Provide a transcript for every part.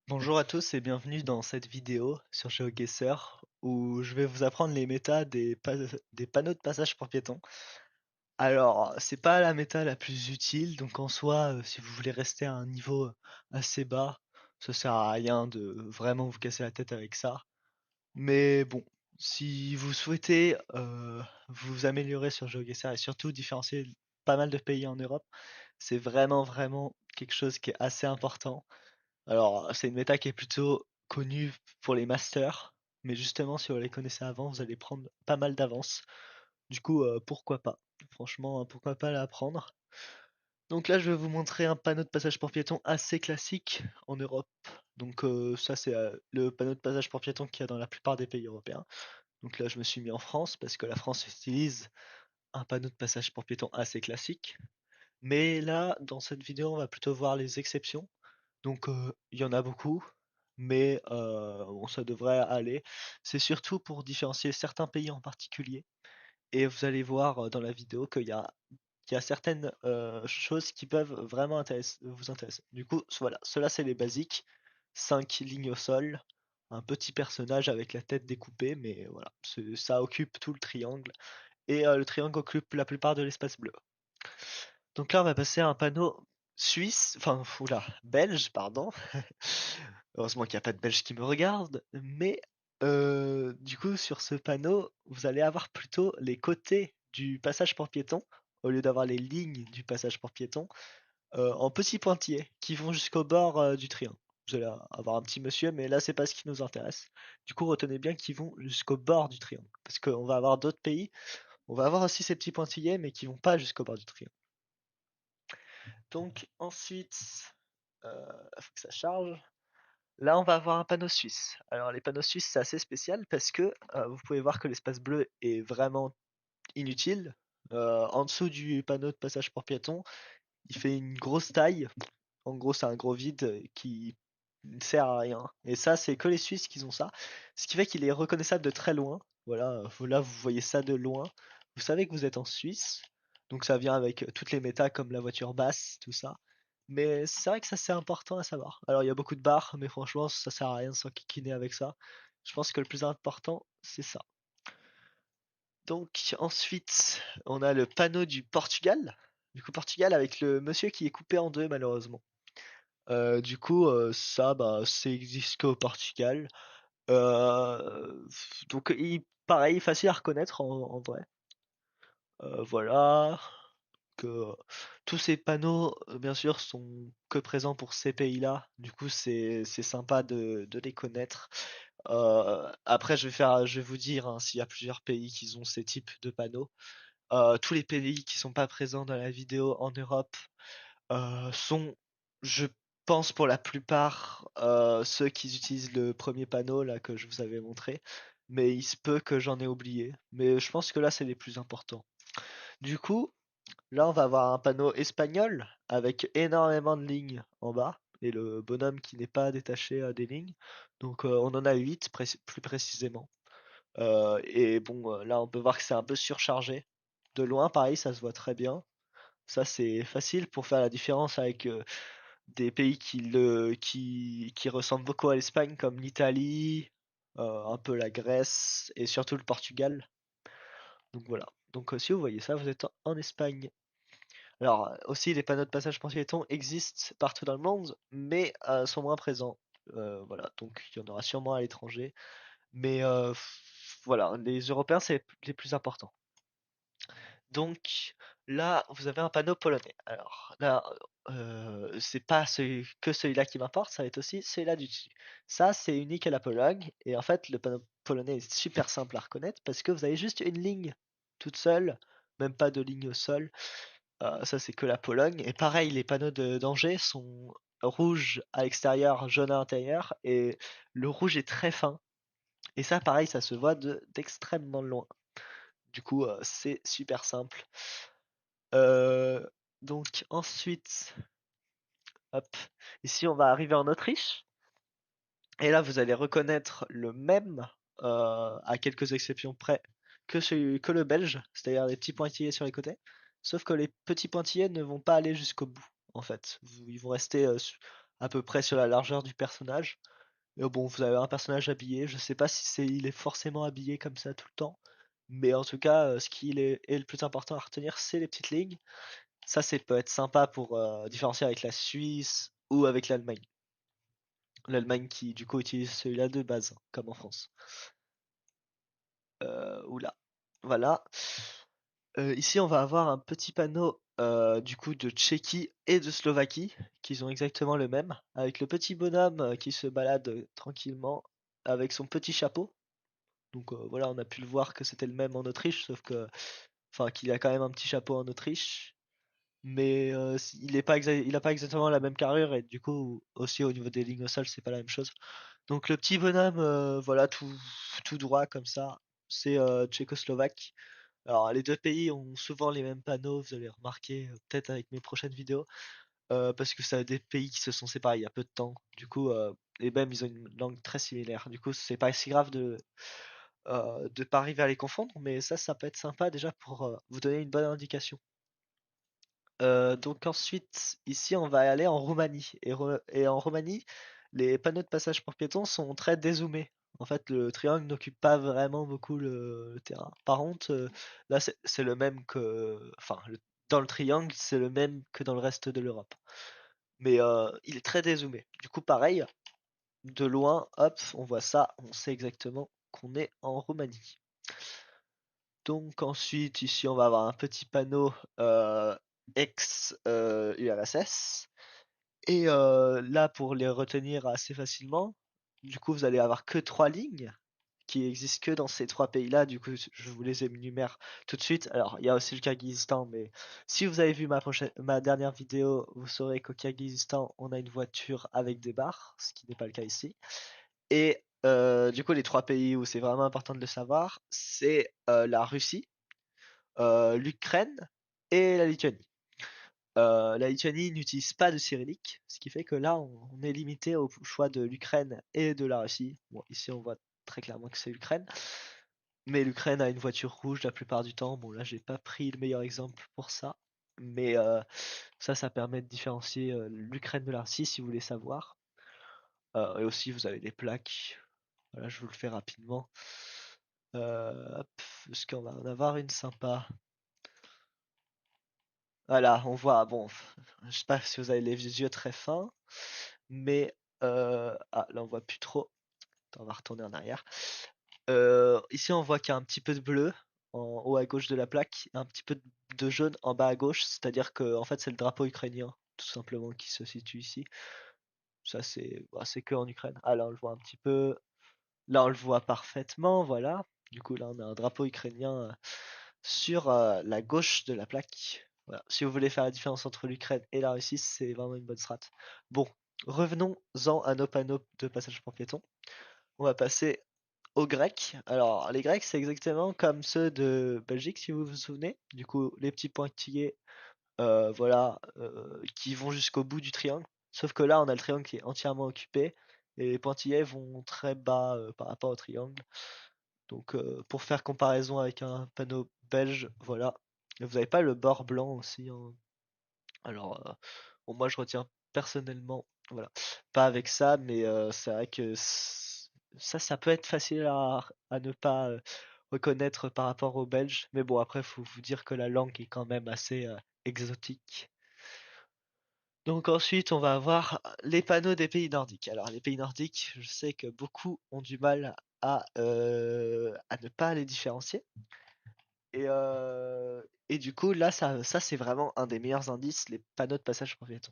Bonjour à tous et bienvenue dans cette vidéo sur GeoGuessr où je vais vous apprendre les méta des panneaux de passage pour piétons. Alors, c'est pas la méta la plus utile, donc en soi, si vous voulez rester à un niveau assez bas, ça sert à rien de vraiment vous casser la tête avec ça. Mais bon, si vous souhaitez vous améliorer sur GeoGuessr et surtout différencier pas mal de pays en Europe, c'est vraiment quelque chose qui est assez important. Alors, c'est une méta qui est plutôt connue pour les masters, mais justement, si vous les connaissez avant, vous allez prendre pas mal d'avance. Du coup, pourquoi pas? Franchement, pourquoi pas la prendre? Donc là, je vais vous montrer un panneau de passage pour piétons assez classique en Europe. Donc ça, c'est le panneau de passage pour piétons qu'il y a dans la plupart des pays européens. Donc là, je me suis mis en France parce que la France utilise un panneau de passage pour piétons assez classique. Mais là, dans cette vidéo, on va plutôt voir les exceptions. Donc il y en a beaucoup, mais bon, ça devrait aller. C'est surtout pour différencier certains pays en particulier. Et vous allez voir dans la vidéo qu'il y a certaines choses qui peuvent vraiment vous intéresser. Du coup, voilà, cela c'est les basiques. 5 lignes au sol, un petit personnage avec la tête découpée, mais voilà, ça occupe tout le triangle. Et le triangle occupe la plupart de l'espace bleu. Donc là, on va passer à un panneau suisse, enfin, oula, belge, pardon. Heureusement qu'il n'y a pas de belge qui me regarde. Mais du coup, sur ce panneau, vous allez avoir plutôt les côtés du passage pour piétons, au lieu d'avoir les lignes du passage pour piétons, en petits pointillés qui vont jusqu'au bord du triangle. Vous allez avoir un petit monsieur, mais là, c'est pas ce qui nous intéresse. Du coup, retenez bien qu'ils vont jusqu'au bord du triangle. Parce qu'on va avoir d'autres pays, on va avoir aussi ces petits pointillés, mais qui vont pas jusqu'au bord du triangle. Donc ensuite, faut que ça charge. Là, on va avoir un panneau suisse. Alors les panneaux suisses, c'est assez spécial parce que vous pouvez voir que l'espace bleu est vraiment inutile. En dessous du panneau de passage pour piétons, il fait une grosse taille. En gros, c'est un gros vide qui ne sert à rien. Et ça, c'est que les Suisses qui ont ça. Ce qui fait qu'il est reconnaissable de très loin. Voilà, là, vous voyez ça de loin. Vous savez que vous êtes en Suisse. Donc ça vient avec toutes les méta comme la voiture basse, tout ça. Mais c'est vrai que ça c'est important à savoir. Alors il y a beaucoup de barres, mais franchement ça sert à rien de s'enquiquiner avec ça. Je pense que le plus important c'est ça. Donc ensuite on a le panneau du Portugal. Du coup Portugal avec le monsieur qui est coupé en deux malheureusement. Du coup ça bah c'est existe qu'au Portugal. Donc pareil facile à reconnaître en vrai. Voilà. Que tous ces panneaux, bien sûr, sont que présents pour ces pays-là. Du coup, c'est sympa de les connaître. Après, je vais vous dire hein, s'il y a plusieurs pays qui ont ces types de panneaux. Tous les pays qui sont pas présents dans la vidéo en Europe sont, je pense pour la plupart, ceux qui utilisent le premier panneau là que je vous avais montré. Mais il se peut que j'en ai oublié. Mais je pense que là, c'est les plus importants. Du coup, là, on va avoir un panneau espagnol avec énormément de lignes en bas et le bonhomme qui n'est pas détaché des lignes. Donc, on en a 8 plus précisément. Et bon, là, on peut voir que c'est un peu surchargé. De loin, pareil, ça se voit très bien. Ça, c'est facile pour faire la différence avec des pays qui ressemblent beaucoup à l'Espagne, comme l'Italie, un peu la Grèce et surtout le Portugal. Donc voilà. Donc, si vous voyez ça, vous êtes en Espagne. Alors, aussi, les panneaux de passage pour piétons existent partout dans le monde, mais sont moins présents. Voilà, donc il y en aura sûrement à l'étranger. Mais voilà, les Européens, c'est les plus importants. Donc là, vous avez un panneau polonais. Alors là, c'est pas que celui-là qui m'importe, ça va être aussi celui-là du dessus. Ça, c'est unique à la Pologne. Et en fait, le panneau polonais est super simple à reconnaître parce que vous avez juste une ligne toute seule, même pas de ligne au sol. Ça, c'est que la Pologne. Et pareil, les panneaux de danger sont rouges à l'extérieur, jaune à l'intérieur. Et le rouge est très fin. Et ça, pareil, ça se voit d'extrêmement loin. Du coup, c'est super simple. Euh, donc ensuite, hop, ici on va arriver en Autriche. Et là, vous allez reconnaître le même, à quelques exceptions près, que le belge, c'est-à-dire les petits pointillés sur les côtés. Sauf que les petits pointillés ne vont pas aller jusqu'au bout, en fait. Ils vont rester à peu près sur la largeur du personnage. Et bon, vous avez un personnage habillé. Je sais pas si il est forcément habillé comme ça tout le temps. Mais en tout cas, ce qui est le plus important à retenir, c'est les petites lignes. Ça, c'est peut être sympa pour différencier avec la Suisse ou avec l'Allemagne. L'Allemagne qui, du coup, utilise celui-là de base, comme en France. Oula. Voilà. Ici, on va avoir un petit panneau du coup de Tchéquie et de Slovaquie, qui ont exactement le même, avec le petit bonhomme qui se balade tranquillement avec son petit chapeau. Donc voilà, on a pu le voir que c'était le même en Autriche, sauf que, enfin, qu'il a quand même un petit chapeau en Autriche, mais il a pas exactement la même carrure et du coup aussi au niveau des lignes au sol, c'est pas la même chose. Donc le petit bonhomme, voilà, tout droit comme ça, c'est tchécoslovaque. Alors, les deux pays ont souvent les mêmes panneaux, vous allez remarquer, peut-être avec mes prochaines vidéos, parce que c'est des pays qui se sont séparés il y a peu de temps. Du coup, et même ils ont une langue très similaire. Du coup, c'est pas si grave de pas arriver à les confondre, mais ça peut être sympa déjà pour vous donner une bonne indication. Donc ensuite, ici, on va aller en Roumanie. Et en Roumanie, les panneaux de passage pour piétons sont très dézoomés. En fait, le triangle n'occupe pas vraiment beaucoup le terrain. Par contre, là, c'est le même que... Enfin, dans le triangle, c'est le même que dans le reste de l'Europe. Mais il est très dézoomé. Du coup, pareil, de loin, hop, on voit ça, on sait exactement qu'on est en Roumanie. Donc ensuite, ici, on va avoir un petit panneau ex-URSS. Et là, pour les retenir assez facilement, du coup, vous allez avoir que trois lignes qui existent que dans ces trois pays-là. Du coup, je vous les énumère tout de suite. Alors, il y a aussi le Kyrgyzstan, mais si vous avez vu ma dernière vidéo, vous saurez qu'au Kyrgyzstan, on a une voiture avec des barres, ce qui n'est pas le cas ici. Et du coup, les trois pays où c'est vraiment important de le savoir, c'est la Russie, l'Ukraine et la Lituanie. La Lituanie n'utilise pas de cyrillique, ce qui fait que là, on est limité au choix de l'Ukraine et de la Russie. Bon, ici, on voit très clairement que c'est l'Ukraine, mais l'Ukraine a une voiture rouge la plupart du temps. Bon, là, j'ai pas pris le meilleur exemple pour ça, mais ça permet de différencier l'Ukraine de la Russie si vous voulez savoir. Et aussi, vous avez des plaques. Voilà, je vous le fais rapidement. Hop, est-ce qu'on va en avoir une sympa? Voilà, on voit, bon, je sais pas si vous avez les yeux très fins, mais ah, là on voit plus trop. Attends, on va retourner en arrière. Ici on voit qu'il y a un petit peu de bleu en haut à gauche de la plaque, un petit peu de jaune en bas à gauche, c'est-à-dire que en fait c'est le drapeau ukrainien, tout simplement, qui se situe ici. Ça c'est que en Ukraine. Ah là on le voit un petit peu, là on le voit parfaitement, voilà. Du coup là on a un drapeau ukrainien sur la gauche de la plaque. Voilà. Si vous voulez faire la différence entre l'Ukraine et la Russie, c'est vraiment une bonne strat. Bon, revenons-en à nos panneaux de passage pour piétons. On va passer aux Grecs. Alors, les Grecs, c'est exactement comme ceux de Belgique, si vous vous souvenez. Du coup, les petits pointillés, voilà, qui vont jusqu'au bout du triangle. Sauf que là, on a le triangle qui est entièrement occupé et les pointillés vont très bas par rapport au triangle. Donc, pour faire comparaison avec un panneau belge, voilà. Et vous n'avez pas le bord blanc aussi, hein. Alors, bon, moi, je retiens personnellement, voilà, pas avec ça, mais c'est vrai que ça peut être facile à ne pas reconnaître par rapport aux Belges. Mais bon, après, faut vous dire que la langue est quand même assez exotique. Donc ensuite, on va avoir les panneaux des pays nordiques. Alors, les pays nordiques, je sais que beaucoup ont du mal à ne pas les différencier. Et du coup, là, ça c'est vraiment un des meilleurs indices, les panneaux de passage pour piétons.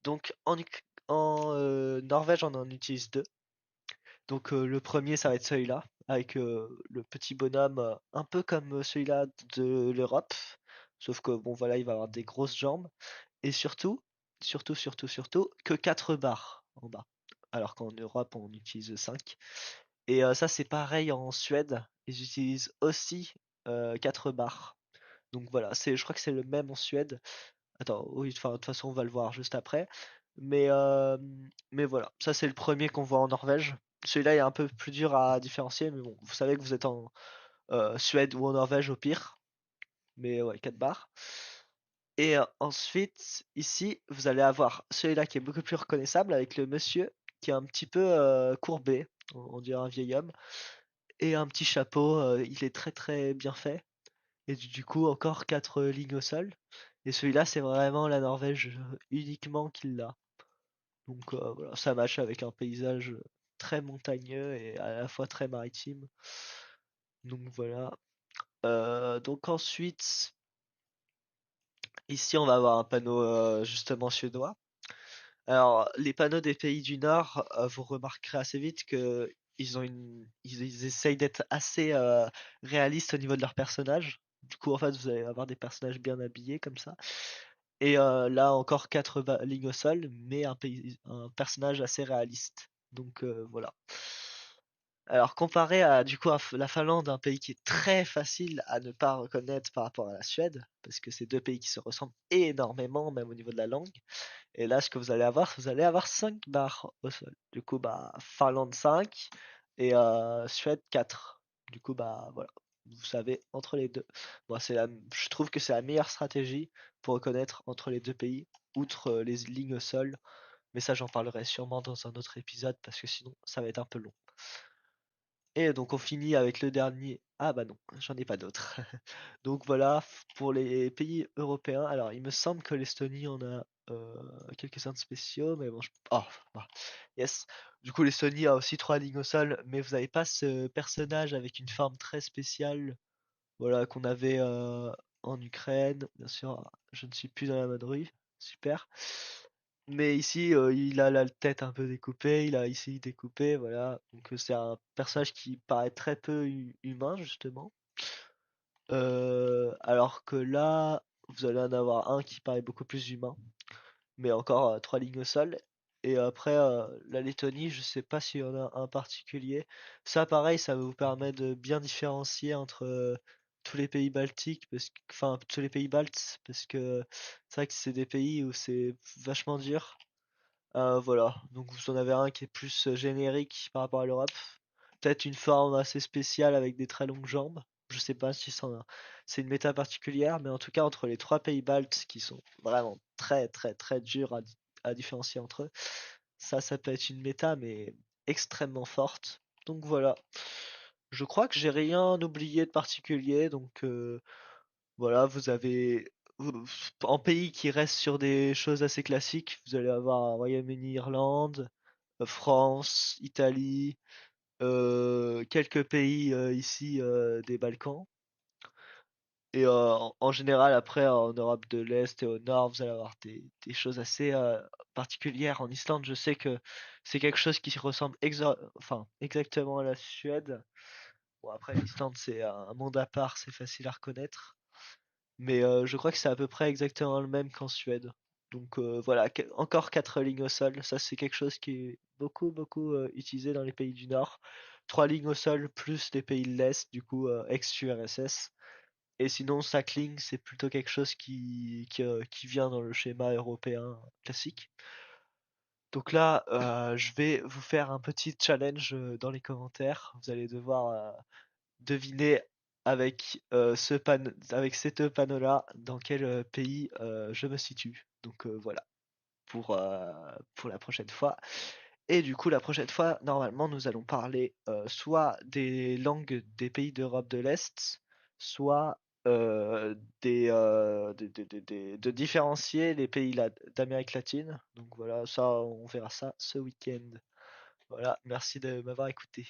Donc en Norvège, on en utilise deux. Donc le premier, ça va être celui-là, avec le petit bonhomme, un peu comme celui-là de l'Europe. Sauf que bon, voilà, il va avoir des grosses jambes. Et surtout, que 4 barres en bas. Alors qu'en Europe, on utilise 5. Et ça, c'est pareil en Suède. Ils utilisent aussi 4 barres. Donc voilà, je crois que c'est le même en Suède. Attends, oui, enfin, de toute façon, on va le voir juste après. Mais, euh, mais voilà, ça c'est le premier qu'on voit en Norvège. Celui-là est un peu plus dur à différencier, mais bon, vous savez que vous êtes en Suède ou en Norvège au pire. Mais ouais, 4 barres. Et ensuite, ici, vous allez avoir celui-là qui est beaucoup plus reconnaissable avec le monsieur qui est un petit peu courbé, on dirait un vieil homme, et un petit chapeau, il est très très bien fait. Et du coup, encore 4 lignes au sol. Et celui-là, c'est vraiment la Norvège uniquement qui l'a. Donc voilà, ça match avec un paysage très montagneux et à la fois très maritime. Donc voilà. Donc ensuite, ici, on va avoir un panneau justement suédois. Alors, les panneaux des pays du Nord, vous remarquerez assez vite que ils essayent d'être assez réalistes au niveau de leurs personnages. Du coup, en fait, vous allez avoir des personnages bien habillés comme ça. Et là, encore quatre lignes au sol, mais un personnage assez réaliste. Donc voilà. Alors comparé à du coup à la Finlande, un pays qui est très facile à ne pas reconnaître par rapport à la Suède, parce que c'est deux pays qui se ressemblent énormément, même au niveau de la langue. Et là, ce que vous allez avoir 5 barres au sol. Du coup, bah, Finlande 5 et Suède 4. Du coup, bah, voilà. Vous savez, entre les deux. Bon, je trouve que c'est la meilleure stratégie pour reconnaître entre les deux pays, outre les lignes au sol. Mais ça, j'en parlerai sûrement dans un autre épisode parce que sinon, ça va être un peu long. Et donc, on finit avec le dernier. Ah, bah non, j'en ai pas d'autres. Donc voilà, pour les pays européens. Alors, il me semble que l'Estonie en a quelques-uns de spéciaux, mais bon, oh, bah, yes. Du coup, l'Estonie a aussi trois lignes au sol, mais vous n'avez pas ce personnage avec une forme très spéciale, voilà, qu'on avait en Ukraine. Bien sûr, je ne suis plus dans la mode rue, super. Mais ici, il a la tête un peu découpée, il a ici découpé, voilà. Donc c'est un personnage qui paraît très peu humain, justement. Alors que là, vous allez en avoir un qui paraît beaucoup plus humain, mais encore trois lignes au sol. Et après, la Lettonie, je sais pas s'il y en a un particulier. Ça, pareil, ça vous permet de bien différencier entre tous les pays baltiques, enfin tous les pays baltes, parce que c'est vrai que c'est des pays où c'est vachement dur. Voilà, donc vous en avez un qui est plus générique par rapport à l'Europe. Peut-être une forme assez spéciale avec des très longues jambes. Je sais pas si c'est une méta particulière, mais en tout cas entre les trois pays baltes qui sont vraiment très très très durs à différencier entre eux, ça peut être une méta mais extrêmement forte. Donc voilà, je crois que j'ai rien oublié de particulier, donc voilà, en pays qui reste sur des choses assez classiques, vous allez avoir Royaume-Uni, Irlande, France, Italie, quelques pays ici des Balkans. Et en général, après, en Europe de l'Est et au Nord, vous allez avoir des choses assez particulières. En Islande, je sais que c'est quelque chose qui ressemble enfin, exactement à la Suède. Bon, après, l'Islande, c'est un monde à part, c'est facile à reconnaître. Mais je crois que c'est à peu près exactement le même qu'en Suède. Donc voilà, encore 4 lignes au sol. Ça, c'est quelque chose qui est beaucoup, beaucoup utilisé dans les pays du Nord. 3 lignes au sol plus les pays de l'Est, du coup ex-URSS. Et sinon, 5 lignes, c'est plutôt quelque chose qui vient dans le schéma européen classique. Donc là, je vais vous faire un petit challenge dans les commentaires. Vous allez devoir deviner avec ces deux panneaux-là dans quel pays je me situe. Donc voilà, pour la prochaine fois. Et du coup, la prochaine fois, normalement, nous allons parler soit des langues des pays d'Europe de l'Est, soit de différencier les pays d'Amérique latine. Donc voilà, ça, on verra ça ce week-end. Voilà, merci de m'avoir écouté.